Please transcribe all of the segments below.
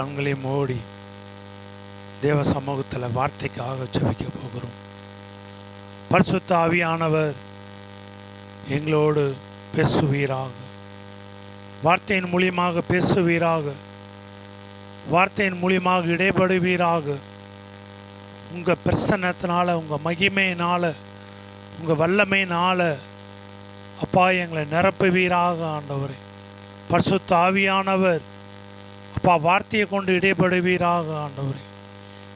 கண்களை மூடி தேவ சமூகத்தில் வார்த்தைக்காக ஜெபிக்க போகிறோம். பரிசுத்த ஆவியானவர் எங்களோடு பேசுவீராக, வார்த்தையின் மூலியமாக பேசுவீராக, வார்த்தையின் மூலியமாக இடைபடுவீராக. உங்கள் பிரசன்னத்தினால, உங்கள் மகிமையினால், உங்கள் வல்லமையினால் அப்பா எங்களை நிரப்புவீராக. ஆண்டவரே பரிசுத்த ஆவியானவர் அப்பா வார்த்தையை கொண்டு இடைபடுவீராக. ஆண்டவரே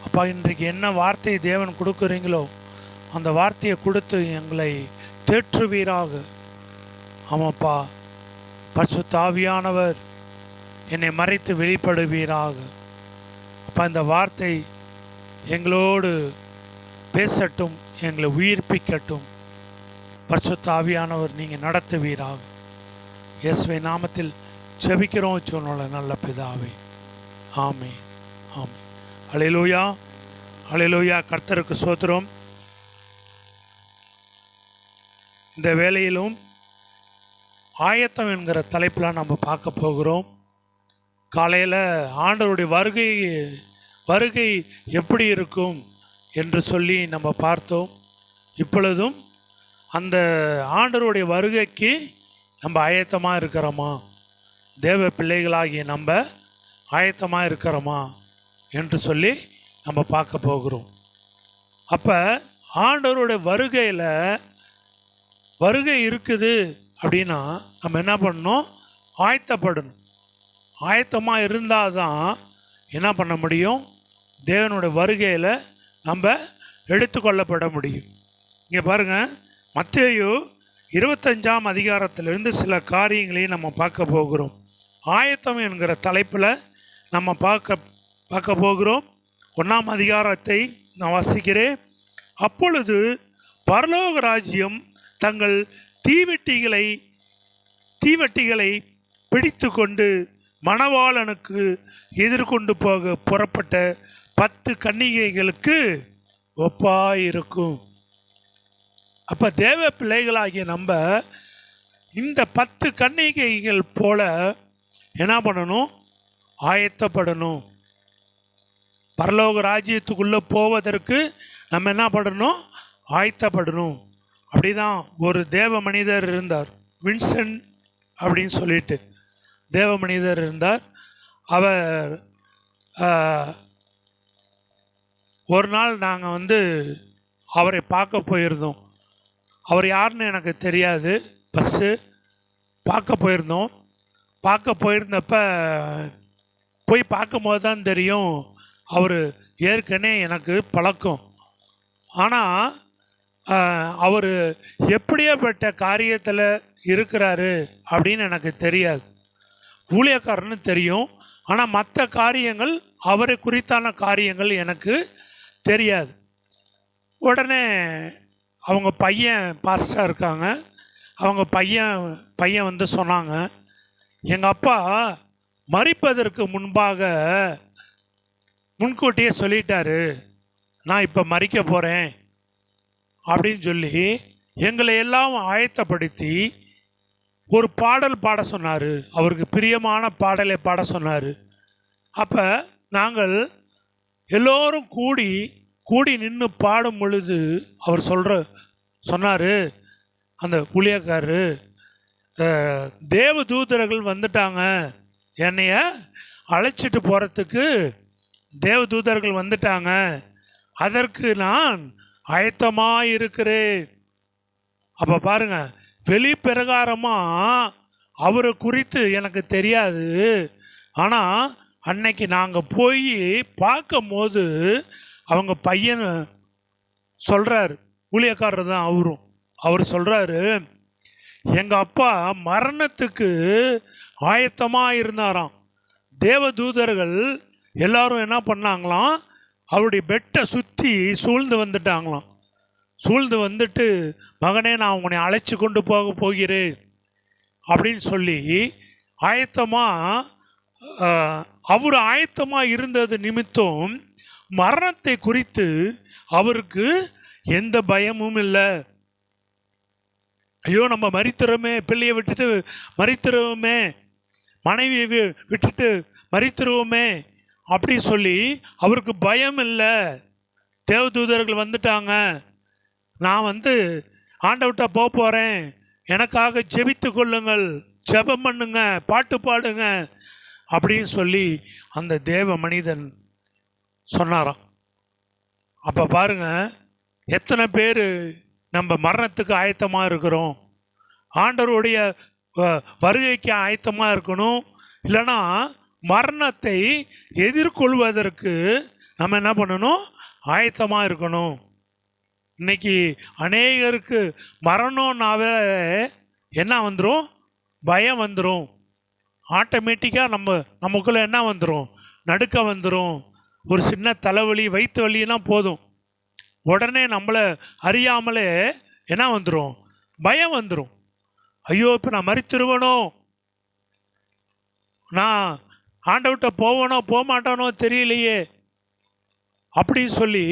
அப்பா இன்றைக்கு என்ன வார்த்தையை தேவன் கொடுக்குறீங்களோ அந்த வார்த்தையை கொடுத்து எங்களை தேற்றுவீராக. ஆமாப்பா பரிசுத்த ஆவியானவர் என்னை மறைத்து வெளிப்படுவீராக. அப்பா இந்த வார்த்தை எங்களோடு பேசட்டும், எங்களை உயிர்ப்பிக்கட்டும். பரிசுத்த ஆவியானவர் நீங்கள் நடத்துவீராக. இயேசுவின் நாமத்தில் ஜெபிக்கிறோம் சொன்னோல நல்ல பிதாவே, ஆமென், ஆமென். அல்லேலூயா, அல்லேலூயா. கர்த்தருக்கு ஸ்தோத்திரம். இந்த வேளையிலும் ஆயத்தம் என்கிற தலைப்பில் நம்ம பார்க்க போகிறோம். காலையில் ஆண்டவருடைய வருகை எப்படி இருக்கும் என்று சொல்லி நம்ம பார்த்தோம். இப்பொழுதும் அந்த ஆண்டவருடைய வருகைக்கு நம்ம ஆயத்தமாக இருக்கிறோமா, தேவ பிள்ளைகளாகிய நம்ம ஆயத்தமாக இருக்கிறோமா என்று சொல்லி நம்ம பார்க்க போகிறோம். அப்போ ஆண்டவருடைய வருகை இருக்குது அப்படின்னா நம்ம என்ன பண்ணணும்? ஆயத்தப்படணும். ஆயத்தமாக இருந்தால் தான் என்ன பண்ண முடியும்? தேவனுடைய வருகையில் நம்ம எடுத்துக்கொள்ளப்பட முடியும். இங்கே பாருங்கள், மத்தேயு 25ஆம் அதிகாரத்திலிருந்து சில காரியங்களையும் நம்ம பார்க்க போகிறோம். ஆயத்தம் என்கிற தலைப்பில் நம்ம பார்க்க போகிறோம். 1ஆம் அதிகாரத்தை நான் வாசிக்கிறேன். அப்பொழுது பரலோக ராஜ்யம் தங்கள் தீவெட்டிகளை பிடித்து கொண்டு மணவாளனுக்கு எதிர்கொண்டு போக புறப்பட்ட 10 கன்னிகைகளுக்கு ஒப்பாயிருக்கும். அப்போ தேவ பிள்ளைகளாகிய நம்ம இந்த 10 கன்னிகைகள் போல என்ன பண்ணணும்? ஆயத்தப்படணும். பரலோக ராஜ்யத்துக்குள்ளே போவதற்கு நம்ம என்ன பண்ணணும்? ஆயத்தப்படணும். அப்படி தான் ஒரு தேவ மனிதர் இருந்தார், வின்சென்ட் அப்படின்னு சொல்லிட்டு தேவ மனிதர் இருந்தார். அவர் ஒரு நாள் நாங்கள் அவரை பார்க்க போயிருந்தோம். அவர் யாருன்னு எனக்கு தெரியாது. பார்க்க போயிருந்தப்ப போய் பார்க்கும்போது தான் தெரியும் அவர் ஏற்கனவே எனக்கு பழக்கம். ஆனால் அவர் எப்படியாப்பட்ட காரியத்தில் இருக்கிறாரு அப்படின்னு எனக்கு தெரியாது. ஊழியக்காரன்னு தெரியும், ஆனால் மற்ற காரியங்கள், அவரை குறித்தான காரியங்கள் எனக்கு தெரியாது. உடனே அவங்க பையன் பாஸ்டராக இருக்காங்க. அவங்க பையன் சொன்னாங்க, எங்கள் அப்பா மரிப்பதற்கு முன்கூட்டியே சொல்லிட்டாரு, நான் இப்போ மரிக்க போகிறேன் அப்படின்னு சொல்லி எங்களை எல்லாம் ஆயத்தப்படுத்தி ஒரு பாடல் பாட சொன்னார். அவருக்கு பிரியமான பாடலை பாட சொன்னார். அப்போ நாங்கள் எல்லோரும் கூடி நின்று பாடும் பொழுது அவர் சொன்னார், அந்த ஊழியக்காரரு, தேவ தூதர்கள் வந்துட்டாங்க, என்னைய அழைச்சிட்டு போகிறதுக்கு தேவ தூதர்கள் வந்துட்டாங்க, அதற்கு நான் ஆயத்தமாக இருக்கிறேன். அப்போ பாருங்கள், வெளிப்பிரகாரமாக அவரை குறித்து எனக்கு தெரியாது. ஆனால் அன்னைக்கு நாங்கள் போய் பார்க்கும் போது அவங்க பையன் சொல்கிறார், ஊழியக்காரர் தான் அவர் சொல்கிறாரு, எங்கள் அப்பா மரணத்துக்கு ஆயத்தமாக இருந்தாராம். தேவ தூதர்கள் எல்லாரும் என்ன பண்ணாங்களாம்? அவருடைய பெட்டை சுற்றி சூழ்ந்து வந்துட்டு மகனே, நான் உன்னை அழைச்சி கொண்டு போகிறேன் அப்படின்னு சொல்லி அவர் ஆயத்தமாக இருந்தது நிமித்தம் மரணத்தை குறித்து அவருக்கு எந்த பயமும் இல்லை. ஐயோ, நம்ம மரித்துறோமே, பிள்ளையை விட்டுட்டு மரித்துருவோமே, மனைவியை விட்டுட்டு மரித்துருவோமே அப்படி சொல்லி அவருக்கு பயம் இல்லை. தேவதூதர்கள் வந்துட்டாங்க, நான் ஆண்டவர்கிட்ட போகிறேன், எனக்காக ஜெபித்து கொள்ளுங்கள், ஜெபம் பண்ணுங்க, பாட்டு பாடுங்க அப்படின்னு சொல்லி அந்த தேவ மனிதன் சொன்னாராம். அப்போ பாருங்க, எத்தனை பேர் நம்ம மரணத்துக்கு ஆயத்தமாக இருக்கிறோம், ஆண்டவருடைய வருகைக்கு ஆயத்தமாக இருக்கணும். இல்லைன்னா மரணத்தை எதிர்கொள்வதற்கு நம்ம என்ன பண்ணணும், ஆயத்தமாக இருக்கணும். இன்னைக்கு அநேகருக்கு மரணம்னாவே என்ன வந்துடும், பயம் வந்துடும். ஆட்டோமேட்டிக்காக நமக்குள்ளே என்ன வந்துடும், நடுக்க வந்துடும். ஒரு சின்ன தலைவலி வயிற்று வலினா போதும், உடனே நம்மளை அறியாமலே என்ன வந்துடும், பயம் வந்துடும். ஐயோ, இப்போ நான் மரிச்சிருவனோ, நான் ஆண்டவர்கிட்ட போவனோ போக மாட்டானோ தெரியலையே அப்படின்னு சொல்லி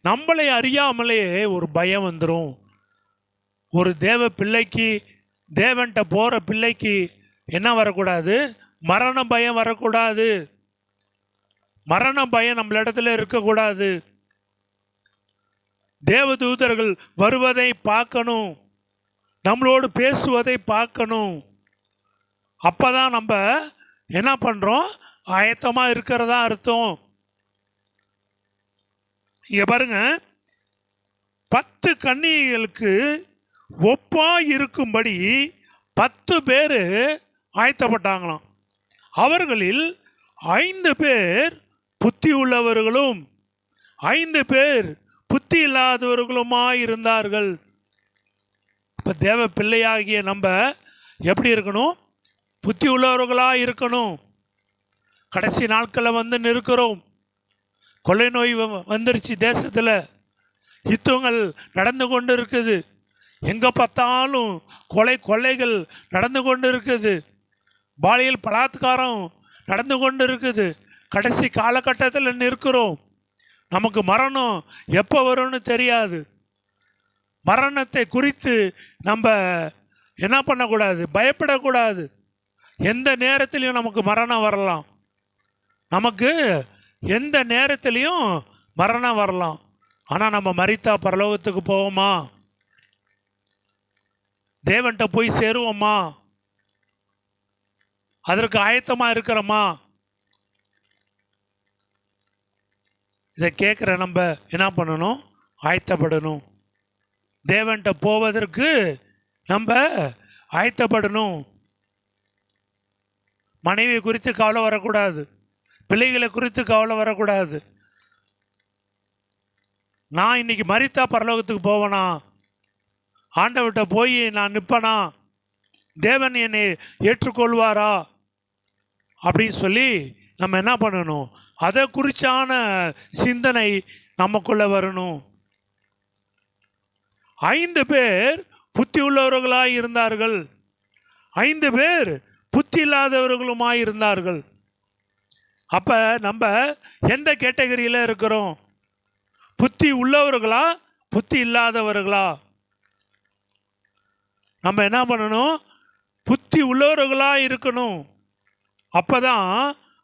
நம்மளை அறியாமலே ஒரு பயம் வந்துடும். ஒரு தேவ பிள்ளைக்கு, தேவன்கிட்ட போகிற பிள்ளைக்கு என்ன வரக்கூடாது, மரண பயம் வரக்கூடாது. மரண பயம் நம்மள இடத்துல இருக்கக்கூடாது. தேவதூதர்கள் வருவதை பார்க்கணும், நம்மளோடு பேசுவதை பார்க்கணும். அப்போதான் நம்ம என்ன பண்ணுறோம், ஆயத்தமாக இருக்கிறதா அர்த்தம். இங்கே பாருங்க, 10 கன்னிகைகளுக்கு ஒப்பா இருக்கும்படி 10 பேர் ஆயத்தப்பட்டாங்களாம். அவர்களில் 5 பேர் புத்தி உள்ளவர்களும் 5 பேர் புத்தி இல்லாதவர்களுமாய் இருந்தார்கள். இப்போ தேவ பிள்ளையாகிய நம்ம எப்படி இருக்கணும், புத்தி உள்ளவர்களாக இருக்கணும். கடைசி நாட்களில் நிற்கிறோம். கொள்ளை நோய் வந்துருச்சு தேசத்தில், யுத்தங்கள் நடந்து கொண்டு இருக்குது, எங்கே பார்த்தாலும் கொள்ளைகள் நடந்து கொண்டு இருக்குது, பாலியல் பலாத்காரம் நடந்து கொண்டு இருக்குது. கடைசி காலகட்டத்தில் நிற்கிறோம். நமக்கு மரணம் எப்போ வரும்னு தெரியாது. மரணத்தை குறித்து நம்ம என்ன பண்ணக்கூடாது, பயப்படக்கூடாது. எந்த நேரத்திலையும் நமக்கு மரணம் வரலாம், நமக்கு எந்த நேரத்திலையும் மரணம் வரலாம். ஆனால் நம்ம மரித்தா பரலோகத்துக்கு போவோமா, தேவன்கிட்ட போய் சேருவோமா, அதற்கு ஆயத்தமாக இருக்கிறோமா? இதை கேட்குற நம்ம என்ன பண்ணணும், ஆயத்தப்படணும். தேவன்கிட்ட போவதற்கு நம்ம ஆயத்தப்படணும். மனைவி குறித்து கவலை வரக்கூடாது, பிள்ளைகளை குறித்து கவலை வரக்கூடாது. நான் இன்னைக்கு மரித்தா பரலோகத்துக்கு போவேனா, ஆண்டவர்கிட்ட போய் நான் நிற்பனா, தேவன் என்னை ஏற்றுக்கொள்வாரா அப்படின்னு சொல்லி நம்ம என்ன பண்ணணும், அதை குறித்தான சிந்தனை நமக்குள்ளே வரணும். 5 பேர் புத்தி உள்ளவர்களாய் இருந்தார்கள், 5 பேர் புத்தி இல்லாதவர்களுமாய் இருந்தார்கள். அப்போ நம்ம எந்த கேட்டகரியில் இருக்கிறோம், புத்தி உள்ளவர்களா புத்தி இல்லாதவர்களா? நம்ம என்ன பண்ணணும், புத்தி உள்ளவர்களாக இருக்கணும். அப்போ தான்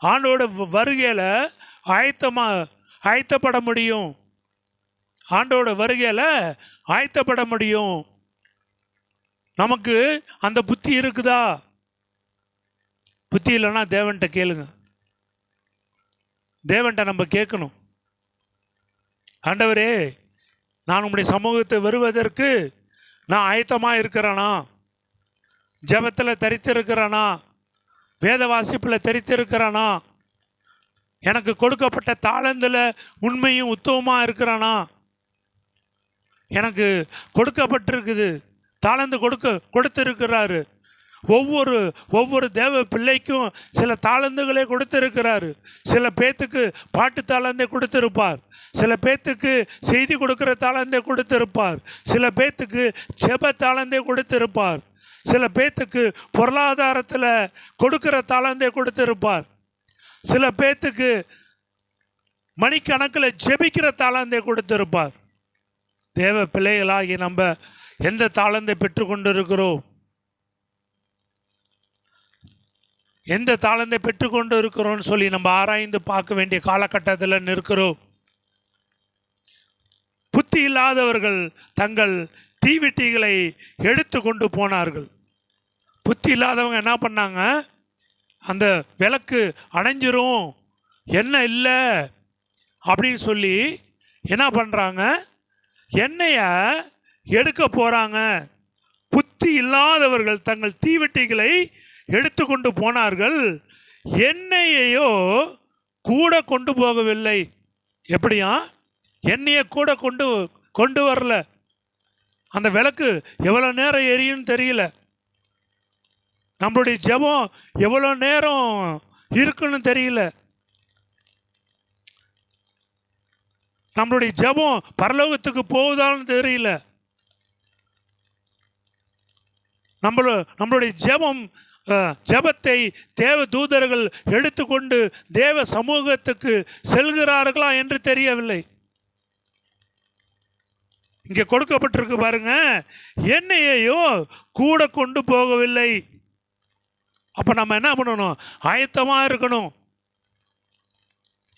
ஆண்டோட வருகையில் ஆயத்தப்பட முடியும். ஆண்டோட வருகையில் ஆயத்தப்பட முடியும். நமக்கு அந்த புத்தி இருக்குதா? புத்தி இல்லைன்னா தேவன்கிட்ட கேளுங்க. தேவன்கிட்ட நம்ம கேட்கணும், ஆண்டவரே, நான் உம்முடைய சமூகத்தை வருவதற்கு நான் ஆயத்தமாக இருக்கிறேனா, ஜெபத்தில் தரித்திருக்கிறேனா, வேத வாசிப்பில் தரித்திருக்கிறேனா, எனக்கு கொடுக்கப்பட்ட தாளந்தில் உண்மையும் உத்தவமாக இருக்கிறானா? எனக்கு கொடுக்கப்பட்டிருக்குது, தாளந்து கொடுத்திருக்கிறாரு. ஒவ்வொரு தேவ பிள்ளைக்கும் சில தாளந்துகளே கொடுத்திருக்கிறாரு. சில பேத்துக்கு பாட்டு தாளந்தை கொடுத்திருப்பார், சில பேத்துக்கு செய்தி கொடுக்கிற தாளந்தை கொடுத்திருப்பார், சில பேத்துக்கு ஜெப தாளந்தை கொடுத்திருப்பார், சில பேத்துக்கு பொருளாதாரத்தில் கொடுக்கிற தாளந்தை கொடுத்திருப்பார், சில பேத்துக்கு மணிக்கணக்கில் ஜெபிக்கிற தாளந்தை கொடுத்திருப்பார். தேவ பிள்ளைகளாகி நம்ம எந்த தாளந்தை பெற்று கொண்டு இருக்கிறோம்? எந்த தாளந்தை பெற்றுக்கொண்டு இருக்கிறோம்னு சொல்லி நம்ம ஆராய்ந்து பார்க்க வேண்டிய காலகட்டத்தில் இருக்கிறோம். புத்தி இல்லாதவர்கள் தங்கள் தீவெட்டிகளை எடுத்து கொண்டு போனார்கள். புத்தி இல்லாதவங்க என்ன பண்ணாங்க, அந்த விளக்கு அணைஞ்சிரும், எண்ணெய் இல்லை அப்படின்னு சொல்லி என்ன பண்ணுறாங்க, எண்ணெயை எடுக்க போகிறாங்க. புத்தி இல்லாதவர்கள் தங்கள் தீவெட்டிகளை எடுத்து கொண்டு போனார்கள், எண்ணெயையோ கூட கொண்டு போகவில்லை. எப்படியா? எண்ணெயை கூட கொண்டு வரல. அந்த விளக்கு எவ்வளோ நேரம் எரியும்னு தெரியல. நம்மளுடைய ஜெபம் எவ்வளோ நேரம் இருக்குன்னு தெரியல. நம்மளுடைய ஜெபம் பரலோகத்துக்கு போகுதான்னு தெரியல. நம்மளுடைய ஜெபத்தை தேவ தூதர்கள் எடுத்துக்கொண்டு தேவ சமூகத்துக்கு செல்கிறார்களா என்று தெரியவில்லை. இங்கே கொடுக்கப்பட்டிருக்கு பாருங்க, எண்ணெயையோ கூட கொண்டு போகவில்லை. அப்போ நம்ம என்ன பண்ணணும்? ஆயத்தமாக இருக்கணும்.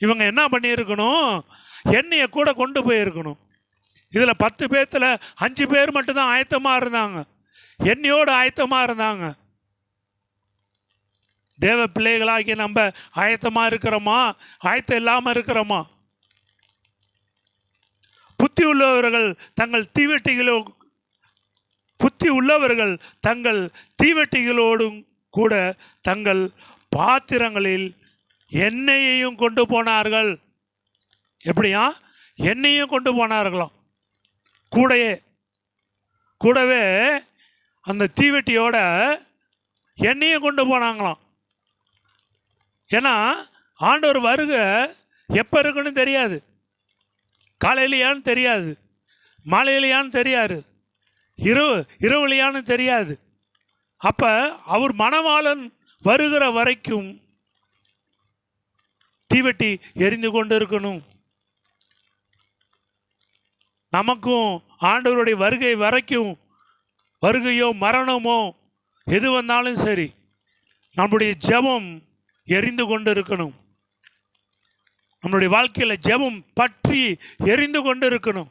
இவங்க என்ன பண்ணியிருக்கணும்? எண்ணெயை கூட கொண்டு போயிருக்கணும். இதில் 10 பேர்த்தில் 5 பேர் மட்டும்தான் ஆயத்தமாக இருந்தாங்க, எண்ணெயோடு ஆயத்தமாக இருந்தாங்க. தேவ பிள்ளைகளாகி நம்ம ஆயத்தமாக இருக்கிறோமா, ஆயத்தம் இல்லாமல் இருக்கிறோமா? புத்தி உள்ளவர்கள் தங்கள் தீவெட்டிகளோடும் கூட தங்கள் பாத்திரங்களில் எண்ணெயையும் கொண்டு போனார்கள். எப்படியா? எண்ணெயும் கொண்டு போனார்களாம். கூடவே அந்த தீவெட்டியோட எண்ணெயும் கொண்டு போனாங்களாம். ஏன்னா ஆண்டவர் வருகை எப்போ இருக்குன்னு தெரியாது. காலையிலையான்னு தெரியாது, மாலையிலையான்னு தெரியாது, இரவுலையான்னு தெரியாது. அப்போ அவர் மணவாளன் வருகிற வரைக்கும் தீவெட்டி எரிந்து கொண்டு இருக்கணும். நமக்கும் ஆண்டவருடைய வருகை வரைக்கும், வருகையோ மரணமோ எது வந்தாலும் சரி, நம்முடைய ஜெபம் எரிந்து கொண்டு இருக்கணும். நம்முடைய வாழ்க்கையில் ஜெபம் பற்றி எரிந்து கொண்டு இருக்கணும்.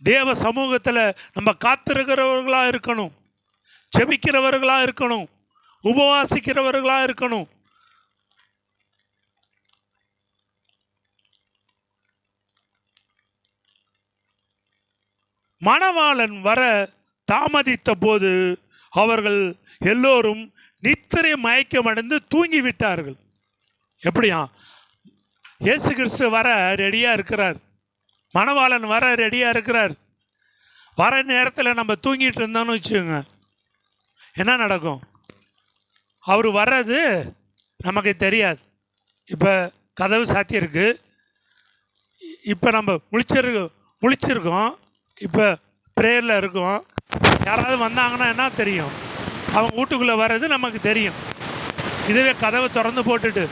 தேவ சமூகத்தில் நம்ம காத்திருக்கிறவர்களாக இருக்கணும், ஜெபிக்கிறவர்களாக இருக்கணும், உபவாசிக்கிறவர்களாக இருக்கணும். மணவாளன் வர தாமதித்த போது அவர்கள் எல்லோரும் நித்திரை மயக்கமடைந்து தூங்கிவிட்டார்கள். எப்படியா? இயேசு கிறிஸ்து வர ரெடியாக இருக்கிறார், மணவாளன் வர ரெடியாக இருக்கிறார். வர நேரத்தில் நம்ம தூங்கிட்டு இருந்தோம்னு வச்சுக்கோங்க, என்ன நடக்கும்? அவர் வர்றது நமக்கு தெரியாது. இப்போ கதவு சாத்தியிருக்கு, இப்போ நம்ம முழிச்சிருக்கோம், இப்போ ப்ரேயரில் இருக்கோம். யாராவது வந்தாங்கன்னா என்ன தெரியும்? அவங்க வீட்டுக்குள்ளே வர்றது நமக்கு தெரியும். இதுவே கதவை திறந்து போட்டுட்டு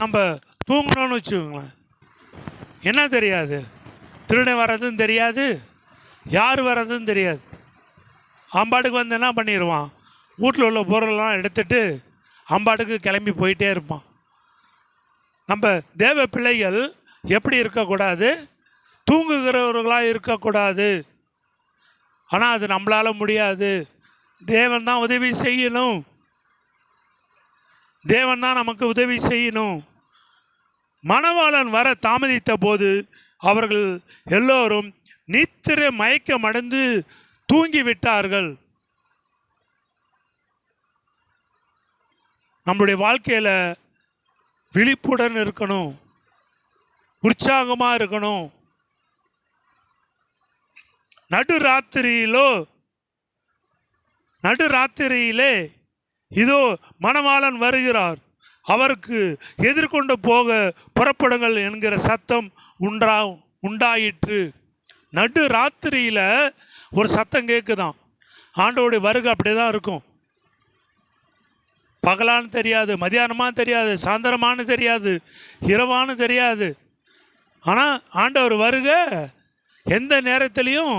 நம்ம தூங்கணும்னு வச்சுக்கோங்களேன், என்ன தெரியாது? திருடன் வர்றதும் தெரியாது, யார் வர்றதும் தெரியாது. அம்பாட்டுக்கு வந்து என்ன பண்ணிடுவான்? வீட்டில் உள்ள பொருளெல்லாம் எடுத்துட்டு அம்பாட்டுக்கு கிளம்பி போயிட்டே இருப்பான். நம்ம தேவ பிள்ளைகள் எப்படி இருக்கக்கூடாது? தூங்குகிறவர்களாக இருக்கக்கூடாது. ஆனால் அது நம்மளால் முடியாது. தேவன் தான் உதவி செய்யணும், தேவன் தான் நமக்கு உதவி செய்யணும். மணவாளன் வர தாமதித்த போது அவர்கள் எல்லோரும் நித்திரை மயக்கமடைந்து தூங்கிவிட்டார்கள். நம்முடைய வாழ்க்கையில் விழிப்புடன் இருக்கணும், உற்சாகமாக இருக்கணும். நடுராத்திரியிலே இதோ மணவாளன் வருகிறார், அவருக்கு எதிர்கொண்டு போக புறப்படுங்கள் என்கிற சத்தம் உண்டாயிற்று. நடுராத்திரியில் ஒரு சத்தம் கேட்குதான். ஆண்டவருடைய வருகை அப்படி தான் இருக்கும். பகலான்னு தெரியாது, மதியானமானு தெரியாது, சாயந்தரமானு தெரியாது, இரவானு தெரியாது. ஆனால் ஆண்டவர் வருகை எந்த நேரத்துலையும்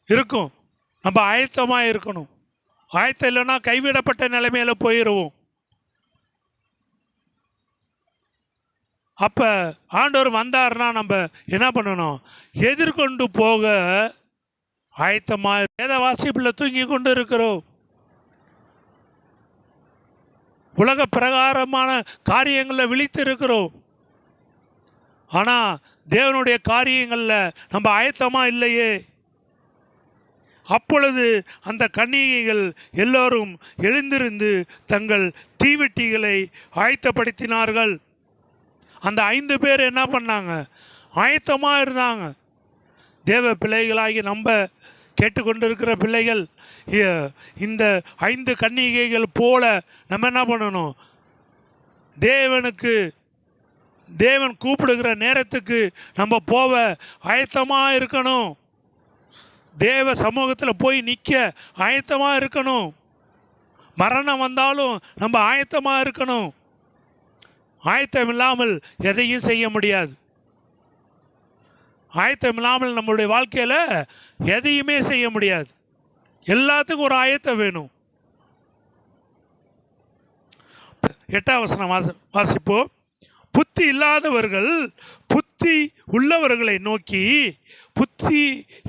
இருக்கும். நம்ம ஆயத்தமாக இருக்கணும். ஆயத்தம் இல்லைன்னா கைவிடப்பட்ட நிலைமையில போயிடுவோம். அப்போ ஆண்டவர் வந்தாருன்னா நம்ம என்ன பண்ணணும்? எதிர்கொண்டு போக ஆயத்தமாக. வேத வாசிப்பில் தூங்கி கொண்டு இருக்கிறோம். உலக பிரகாரமான காரியங்களில் விழித்து இருக்கிறோம். ஆனால் தேவனுடைய காரியங்களில் நம்ம ஆயத்தமாக இல்லையே. அப்பொழுது அந்த கன்னிகைகள் எல்லோரும் எழுந்திருந்து தங்கள் தீவெட்டிகளை ஆயத்தப்படுத்தினார்கள். அந்த 5 பேர் என்ன பண்ணாங்க? ஆயத்தமாக இருந்தாங்க. தேவ பிள்ளைகளாகி நம்ம கேட்டுக்கொண்டிருக்கிற பிள்ளைகள் இந்த 5 கன்னிகைகள் போல நம்ம என்ன பண்ணணும்? தேவன் கூப்பிடுகிற நேரத்துக்கு நம்ம போக ஆயத்தமாக இருக்கணும். தேவ சமூகத்தில் போய் நிற்க ஆயத்தமாக இருக்கணும். மரணம் வந்தாலும் நம்ம ஆயத்தமாக இருக்கணும். ஆயத்தம் இல்லாமல் எதையும் செய்ய முடியாது. ஆயத்தம் இல்லாமல் நம்மளுடைய வாழ்க்கையில் எதையுமே செய்ய முடியாது. எல்லாத்துக்கும் ஒரு ஆயத்தம் வேணும். 8ஆம் வசனம் வாசிப்போம். புத்தி இல்லாதவர்கள் புத்தி உள்ளவர்களை நோக்கி, புத்தி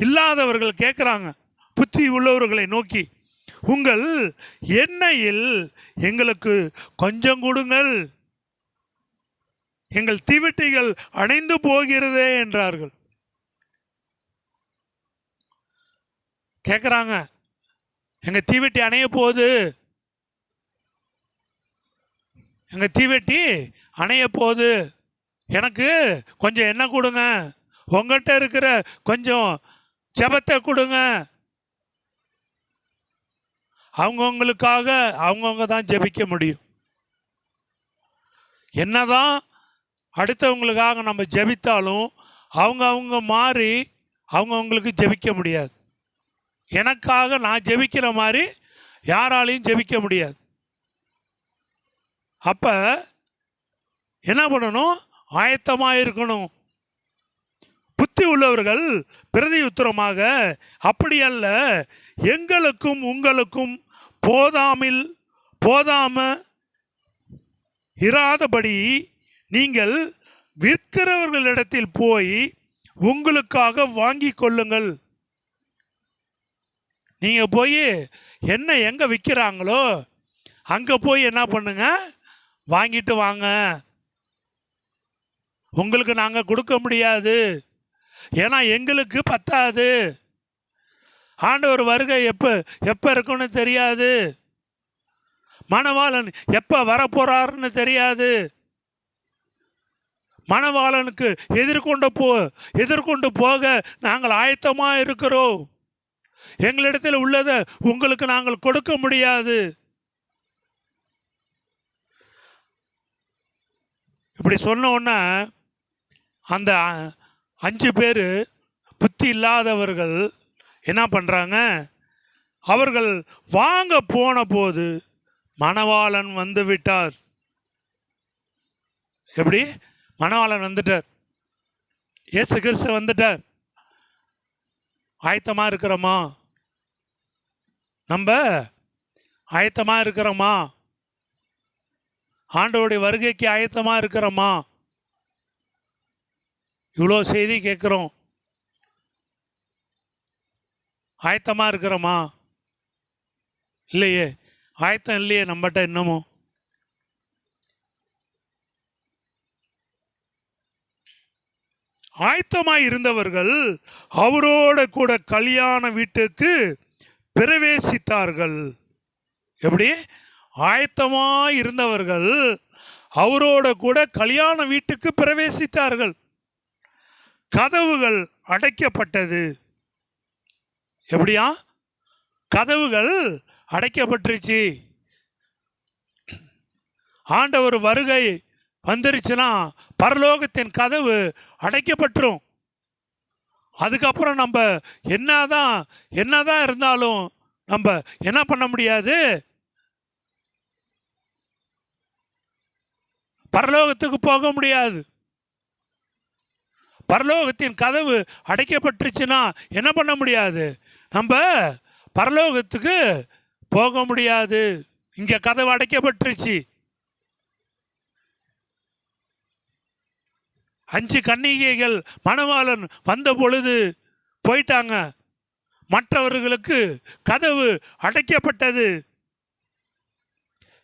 இல்லாதவர்கள் கேட்குறாங்க புத்தி உள்ளவர்களை நோக்கி, உங்கள் எண்ணெயில் எங்களுக்கு கொஞ்சம் கொடுங்கள், எங்கள் தீவெட்டிகள் அணைந்து போகிறதே என்றார்கள். கேட்குறாங்க, எங்கள் தீவெட்டி அணைய போகுது, எங்கள் தீவெட்டி அணைய போகுது, எனக்கு கொஞ்சம் எண்ணெய் கொடுங்க, உங்கள்கிட்ட இருக்கிற கொஞ்சம் ஜெபத்தை கொடுங்க. அவங்கவுங்களுக்காக அவங்கவுங்க தான் ஜெபிக்க முடியும். என்னதான் அடுத்தவங்களுக்காக நம்ம ஜெபித்தாலும் அவங்க மாறி அவங்கவுங்களுக்கு ஜெபிக்க முடியாது. எனக்காக நான் ஜெபிக்கிற மாதிரி யாராலையும் ஜெபிக்க முடியாது. அப்போ என்ன பண்ணணும்? ஆயத்தமாக இருக்கணும். புத்தி உள்ளவர்கள் பிரதி உத்தரமாக, அப்படி அல்ல, எங்களுக்கும் உங்களுக்கும் போதாம இராதபடி நீங்கள் விற்கிறவர்களிடத்தில் போய் உங்களுக்காக வாங்கி கொள்ளுங்கள். நீங்கள் போய் என்ன எங்கே விற்கிறாங்களோ அங்கே போய் என்ன பண்ணுங்க? வாங்கிட்டு வாங்க. உங்களுக்கு நாங்கள் கொடுக்க முடியாது, ஏன்னா எங்களுக்கு பத்தாது. ஆண்டவர் வருகை எப்போ இருக்குன்னு தெரியாது. மணவாளன் எப்போ வரப்போறாருன்னு தெரியாது. மணவாளனுக்கு எதிர்கொண்டு போக நாங்கள் ஆயத்தமாக இருக்கிறோம். எங்களிடத்தில் உள்ளதை உங்களுக்கு நாங்கள் கொடுக்க முடியாது. இப்படி சொன்ன உடனே அந்த 5 பேர் புத்தி இல்லாதவர்கள் என்ன பண்ணுறாங்க? அவர்கள் வாங்க போன போது மணவாளன் வந்து விட்டார். எப்படி? மணவாளன் வந்துட்டார், இயேசு கிறிஸ்து வந்துட்டார். ஆயத்தமாக இருக்கிறோமா? நம்ம ஆயத்தமாக இருக்கிறோமா? ஆண்டவருடைய வருகைக்கு ஆயத்தமாக இருக்கிறோமா? இவ்வளோ செய்தி கேட்குறோம். ஆயத்தமாக இருக்கிறோமா? இல்லையே, ஆயத்தம் இல்லையே நம்மகிட்ட இன்னமும். ஆயத்தமாய் இருந்தவர்கள் அவரோட கூட கல்யாண வீட்டுக்கு பிரவேசித்தார்கள். எப்படி? ஆயத்தமாய் இருந்தவர்கள் அவரோட கூட கல்யாண வீட்டுக்கு பிரவேசித்தார்கள். கதவுகள் அடைக்கப்பட்டது. எப்படியா? கதவுகள் அடைக்கப்பட்டுருச்சு. ஆண்டவர் வருகை வந்துருச்சுன்னா பரலோகத்தின் கதவு அடைக்கப்பட்டுரும். அதுக்கப்புறம் நம்ம என்னதான் இருந்தாலும் நம்ம என்ன பண்ண முடியாது? பரலோகத்துக்கு போக முடியாது. பரலோகத்தின் கதவு அடைக்கப்பட்டுருச்சுன்னா என்ன பண்ண முடியாது? நம்ம பரலோகத்துக்கு போக முடியாது, இங்கே கதவு அடைக்கப்பட்டுருச்சு. 5 கன்னிகைகள் மணவாளன் வந்த பொழுது போயிட்டாங்க. மற்றவர்களுக்கு கதவு அடைக்கப்பட்டது.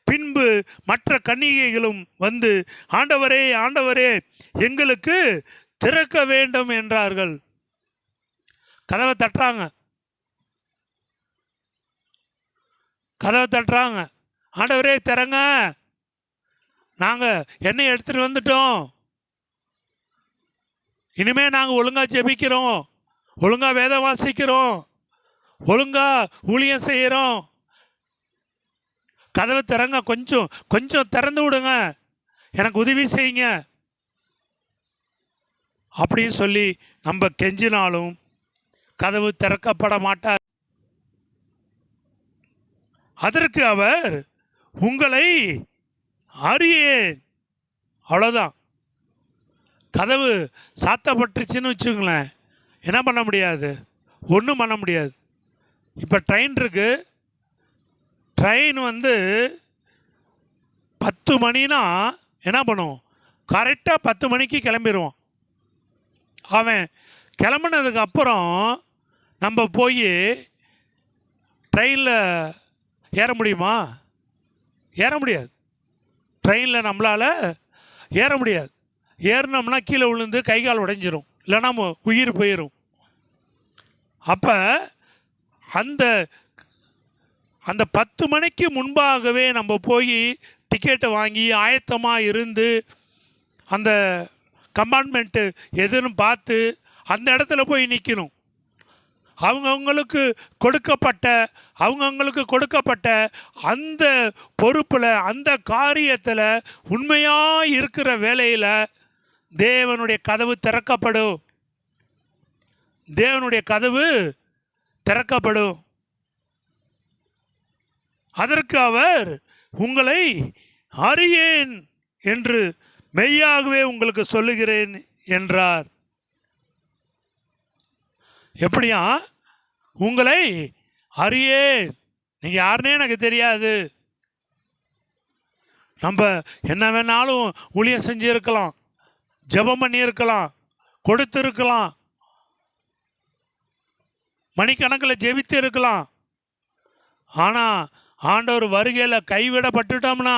பின்பு மற்ற கன்னிகைகளும் வந்து, ஆண்டவரே ஆண்டவரே, எங்களுக்கு திறக்க வேண்டும் என்றார்கள். கதவை தட்டுறாங்க. ஆண்டவரே திறங்க, நாங்கள் எண்ணெய் எடுத்துட்டு வந்துட்டோம், இனிமே நாங்கள் ஒழுங்கா ஜெபிக்கிறோம், ஒழுங்கா வேதம் வாசிக்கிறோம், ஒழுங்கா ஊழியம் செய்கிறோம், கதவை திறங்க, கொஞ்சம் திறந்து விடுங்க, எனக்கு உதவி செய்யுங்க அப்படின்னு சொல்லி நம்ம கெஞ்சினாலும் கதவு திறக்கப்பட மாட்டார். அதற்கு அவர், உங்களை அறியேன். அவ்வளோதான். கதவு சாத்தப்பட்டுருச்சுன்னு வச்சுங்களேன், என்ன பண்ண முடியாது, ஒன்றும் பண்ண முடியாது. இப்போ ட்ரெயின் இருக்கு, ட்ரெயின் 10 மணினா என்ன பண்ணுவோம், கரெக்டாக 10 மணிக்கு கிளம்பிடுவோம். அவன் கிளம்புனதுக்கு அப்புறம் நம்ம போய் ட்ரெயினில் ஏற முடியுமா? ஏற முடியாது. ட்ரெயினில் நம்மளால் ஏற முடியாது. ஏறினோம்னா கீழே விழுந்து கை கால் உடைஞ்சிரும், இல்லைன்னா உயிர் போயிடும். அப்போ அந்த 10 மணிக்கு முன்பாகவே நம்ம போய் டிக்கெட்டை வாங்கி ஆயத்தமாக இருந்து அந்த கம்பார்ட்மெண்ட்டு எதுன்னு பார்த்து அந்த இடத்துல போய் நிற்கணும். அவங்கவுங்களுக்கு கொடுக்கப்பட்ட அந்த பொறுப்பில், அந்த காரியத்தில் உண்மையாக இருக்கிற வேலையில் தேவனுடைய கதவு திறக்கப்படும். அதற்கு அவர், உங்களை அறியேன் என்று மெய்யாகவே உங்களுக்கு சொல்லுகிறேன் என்றார். எப்படியா? உங்களை அறியேன், நீங்கள் யாருன்னே எனக்கு தெரியாது. நம்ம என்ன வேணாலும் ஊழியம் செஞ்சிருக்கலாம், ஜெபம் பண்ணியிருக்கலாம், கொடுத்துருக்கலாம், மணிக்கணக்கில் ஜெபித்து இருக்கலாம். ஆனால் ஆண்டவர் வருகையில் கைவிடப்பட்டுட்டோம்னா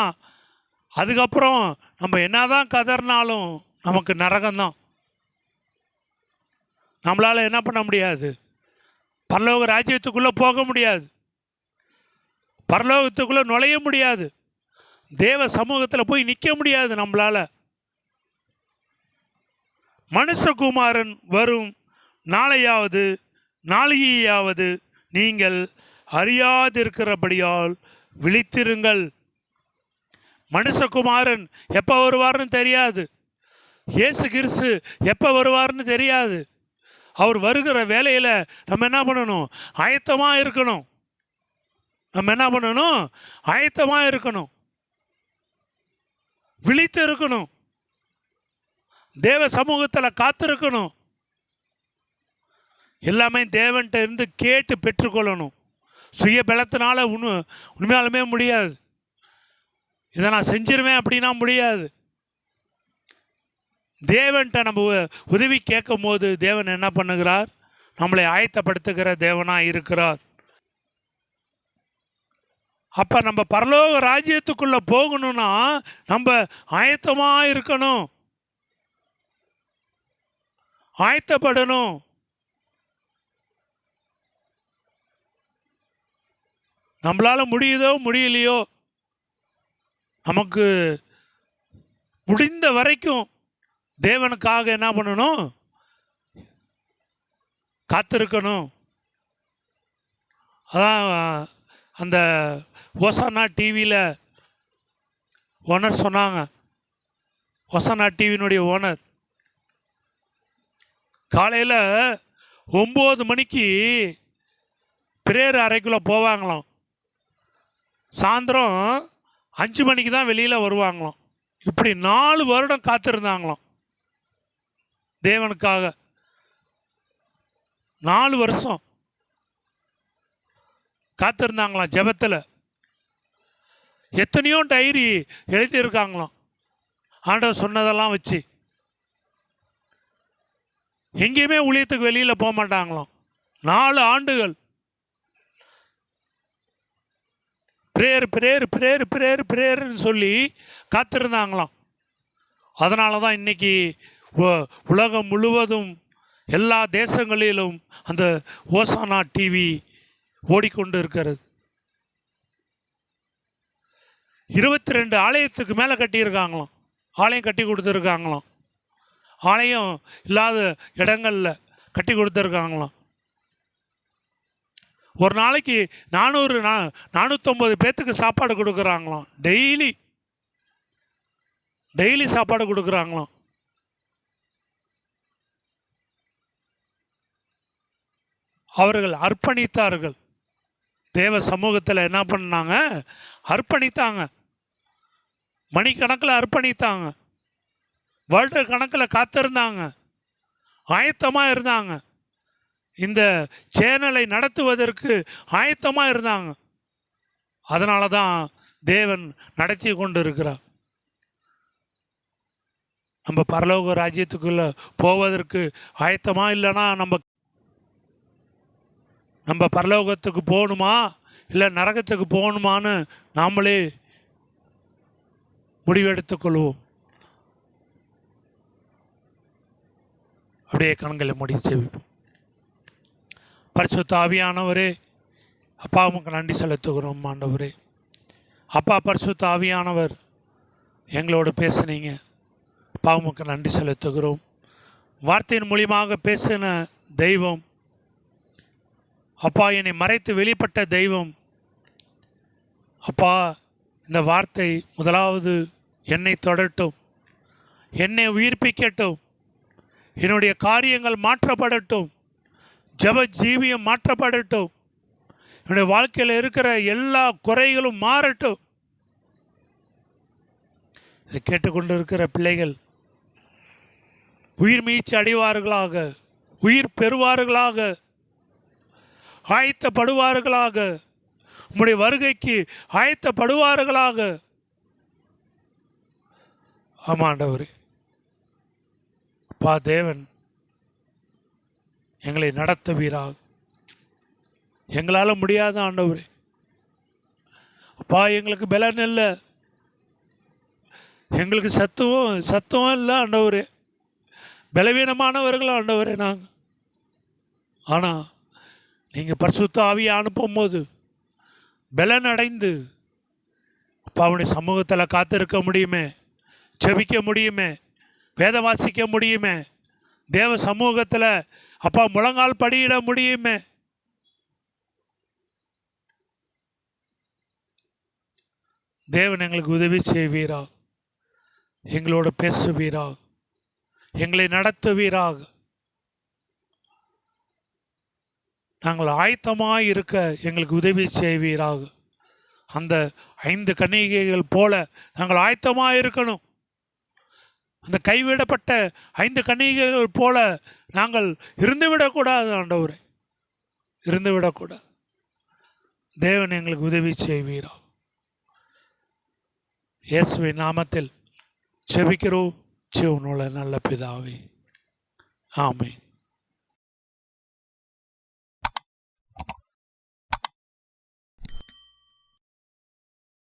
அதுக்கப்புறம் நம்ம என்னதான் கதறினாலும் நமக்கு நரகம்தான். நம்மளால் என்ன பண்ண முடியாது, பரலோக ராஜ்யத்துக்குள்ளே போக முடியாது, பரலோகத்துக்குள்ளே நுழைய முடியாது, தேவ சமூகத்தில் போய் நிற்க முடியாது நம்மளால். மனுஷகுமாரன் வரும் நாளையாவது நீங்கள் அறியாதிருக்கிறபடியால் விழித்திருங்கள். மனுஷகுமாரன் எப்போ வருவார்னு தெரியாது, இயேசு கிறிஸ்து எப்போ வருவார்னு தெரியாது. அவர் வருகிற வேலையில் நம்ம என்ன பண்ணணும், ஆயத்தமாக இருக்கணும், விழித்து இருக்கணும், தேவ சமூகத்தில் காத்திருக்கணும். எல்லாமே தேவன்கிட்ட இருந்து கேட்டு பெற்றுக்கொள்ளணும். சுய பலத்தினால உண்மையாலுமே முடியாது. இதை நான் செஞ்சிருவேன் அப்படின்னா முடியாது. தேவன்கிட்ட நம்ம உதவி கேட்கும் போது தேவன் என்ன பண்ணுகிறார், நம்மளை ஆயத்தப்படுத்துகிற தேவனாக இருக்கிறார். அப்போ நம்ம பரலோக ராஜ்யத்துக்குள்ளே போகணும்னா நம்ம ஆயத்தமாக இருக்கணும், ஆயத்தப்படணும். நம்மளால் முடியுதோ முடியலையோ, நமக்கு முடிந்த வரைக்கும் தேவனுக்காக என்ன பண்ணணும், காத்திருக்கணும். அதான் அந்த ஒசானா டிவியில் ஓனர் சொன்னாங்க. ஒசானா டிவியினுடைய ஓனர் காலையில் 9 மணிக்கு பிரேயர் அறைக்குள்ளே போவாங்களாம், சாயந்தரம் 5 மணிக்கு தான் வெளியில் வருவாங்களாம். இப்படி 4 வருடம் காத்திருந்தாங்களாம் தேவனுக்காக. 4 வருஷம் காத்திருந்தாங்களாம் ஜெபத்தில். எத்தனையோ டைரி எழுதியிருக்காங்களாம் ஆண்டவர் சொன்னதெல்லாம் வச்சு. எங்கேயுமே ஊழியத்துக்கு வெளியில் போக மாட்டாங்களாம். 4 ஆண்டுகள் பிரேயர் பிரேயர் பிரேயர் பிரேயர் பிரேயர்னு சொல்லி காத்திருந்தாங்களாம். அதனால தான் இன்னைக்கு உலகம் முழுவதும் எல்லா தேசங்களிலும் அந்த ஓசானா டிவி ஓடிக்கொண்டு இருக்கிறது. 22 ஆலயத்துக்கு மேலே கட்டியிருக்காங்களாம். ஆலயம் கட்டி கொடுத்துருக்காங்களாம். ஆலயம் இல்லாத இடங்களில் கட்டி கொடுத்துருக்காங்களாம். ஒரு நாளைக்கு 450 பேர்த்துக்கு சாப்பாடு கொடுக்குறாங்களாம். டெய்லி சாப்பாடு கொடுக்குறாங்களாம். அவர்கள் அர்ப்பணித்தார்கள். தேவ சமூகத்தில் என்ன பண்ணாங்க? அர்ப்பணித்தாங்க. மணிக்கணக்கில் அர்ப்பணித்தாங்க. வருட கணக்கில் காத்திருந்தாங்க. ஆயத்தமாக இருந்தாங்க. இந்த சேனலை நடத்துவதற்கு ஆயத்தமாக இருந்தாங்க. அதனால தான் தேவன் நடத்தி கொண்டு இருக்கிறார். நம்ம பரலோக ராஜ்யத்துக்குள்ளே போவதற்கு ஆயத்தமாக இல்லைன்னா நம்ம பரலோகத்துக்கு போகணுமா இல்லை நரகத்துக்கு போகணுமான்னு நாமளே முடிவெடுத்துக்கொள்வோம். அப்படியே கண்களை மூடி ஜெபிப்போம். பரிசுத்த ஆவியானவரே, அப்பா உமக்கு நன்றி செலுத்துகிறோம். ஆண்டவரே, அப்பா பரிசுத்த ஆவியானவர் எங்களோடு பேசுனீங்க. அப்பா உமக்கு நன்றி செலுத்துகிறோம். வார்த்தையின் மூலியமாக பேசின தெய்வம் அப்பா, என்னை மறைத்து வெளிப்பட்ட தெய்வம் அப்பா, இந்த வார்த்தை முதலாவது என்னை தொடட்டும், என்னை உயிர்ப்பிக்கட்டும், என்னுடைய காரியங்கள் மாற்றப்படட்டும், ஜெப ஜீவியம் மாற்றப்படட்டும், என்னுடைய வாழ்க்கையில் இருக்கிற எல்லா குறைகளும் மாறட்டும். இதை கேட்டுக்கொண்டு இருக்கிற பிள்ளைகள் உயிர் மீட்சி அடைவார்களாக, உயிர் பெறுவார்களாக, ஆயத்தப்படுவார்களாக, உம்முடைய வருகைக்கு ஆயத்தப்படுவார்களாக. ஆமாண்டவரே, அப்பா தேவன் எங்களை நடத்துவீராக. எங்களால் முடியாத ஆண்டவரே, அப்பா எங்களுக்கு பலன் இல்லை, எங்களுக்கு சத்துவம் இல்லை ஆண்டவரே, பலவீனமானவர்கள் ஆண்டவரே நாங்கள். ஆனால் நீங்கள் பரிசுத்த ஆவியை அனுப்பும் போது பலன் அடைந்து அப்பா அவனுடைய சமூகத்தில் காத்திருக்க முடியுமே, ஜெபிக்க முடியுமே, வேத வாசிக்க முடியுமே, தேவ சமூகத்தில் அப்பா முழங்கால் படியிட முடியுமே. தேவன் எங்களுக்கு உதவி செய்வீரா, எங்களோடு பேசுவீரா, எங்களை நடத்துவீராக. நாங்கள் ஆயத்தமாக இருக்க எங்களுக்கு உதவி செய்வீராக. அந்த 5 கன்னிகைகள் போல நாங்கள் ஆயத்தமாக இருக்கணும். அந்த கைவிடப்பட்ட 5 கன்னிகைகள் போல நாங்கள் இருந்துவிடக்கூடாது ஆண்டவரே, இருந்துவிடக்கூடாது. தேவன் எங்களுக்கு உதவி செய்வீரா. இயேசுவின் நாமத்தில் ஜெபிக்கிறோம் ஜீவனுள்ள நல்ல பிதாவே, ஆமென்.